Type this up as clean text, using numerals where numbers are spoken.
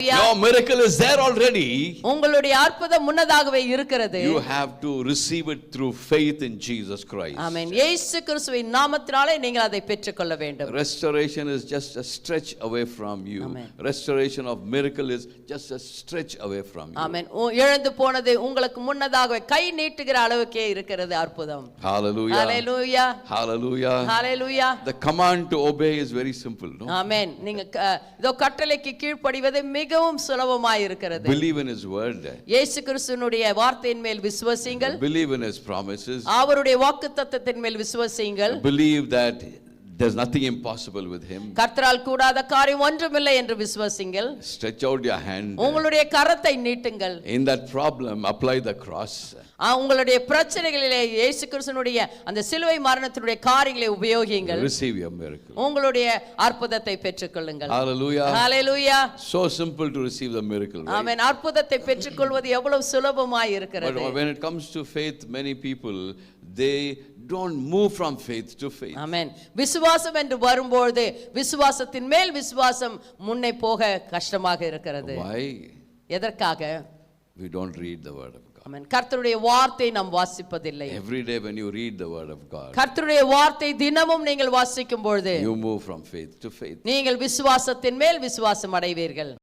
Your miracle is there already. உங்களுடைய அற்புதம் முன்னதாகவே இருக்கிறது. You have to receive it through faith in Jesus Christ. ஆமென். இயேசு கிறிஸ்துவின் நாமத்தினாலே நீங்கள் அதை பெற்றுக்கொள்ள வேண்டும். Restoration is just a stretch away from you. Amen. Restoration of miracle is just a stretch away from you. ஆமென். இழந்து போனது உங்களுக்கு முன்னதாகவே கை நீட்டுகிற அளவுக்கே இருக்கிறது அற்புதம். Hallelujah. Hallelujah. Hallelujah. Hallelujah. The command to obey is very simple, no? ஆமென். நீங்க இதோ கட்டளைக்கு கீழ்ப்படிவது மிகவும் சுலபமாய் இருக்கிறது. Believe in his word. இயேசு கிறிஸ்துவினுடைய வார்த்தையின் மேல் விசுவாசியுங்கள். Believe in his promises. அவருடைய வாக்குத்தத்தத்தின் மேல் விசுவாசியுங்கள். Believe that there's nothing impossible with him. கர்த்தரால் கூடாத காரியம் ஒன்றுமில்லை என்று விசுவாசியுங்கள். Stretch out your hand. உங்களுடைய கரத்தை நீட்டுங்கள். In that problem, apply the cross. உங்களுடைய பிரச்சனைகளிலே இயேசு கிறிஸ்துவினுடைய அந்த சிலுவை மரணத்தினுடைய காரியங்களை உபயோகியுங்கள். Receive your miracle. உங்களுடைய அற்புதத்தை பெற்றுக்கொள்ளுங்கள். Hallelujah. Hallelujah. So simple to receive the miracle. Right? ஆமென். அற்புதத்தை பெற்றுக்கொள்வது எவ்வளவு சுலபமாய் இருக்கிறது. But when it comes to faith, many people they don't move from faith to faith. ஆமென். விசுவாசம் என்று வரும்போது விசுவாசத்தின் மேல் விசுவாசம் முன்னே போக கஷ்டமாக இருக்கிறது. Why? எதற்காக? We don't read the word of God. ஆமென். கர்த்தருடைய வார்த்தை நாம் வாசிப்பதில்லை. Every day when you read the word of God, கர்த்தருடைய வார்த்தை தினமும் நீங்கள் வாசிக்கும் பொழுது you move from faith to faith. நீங்கள் விசுவாசத்தின் மேல் விசுவாசம் அடைவீர்கள்.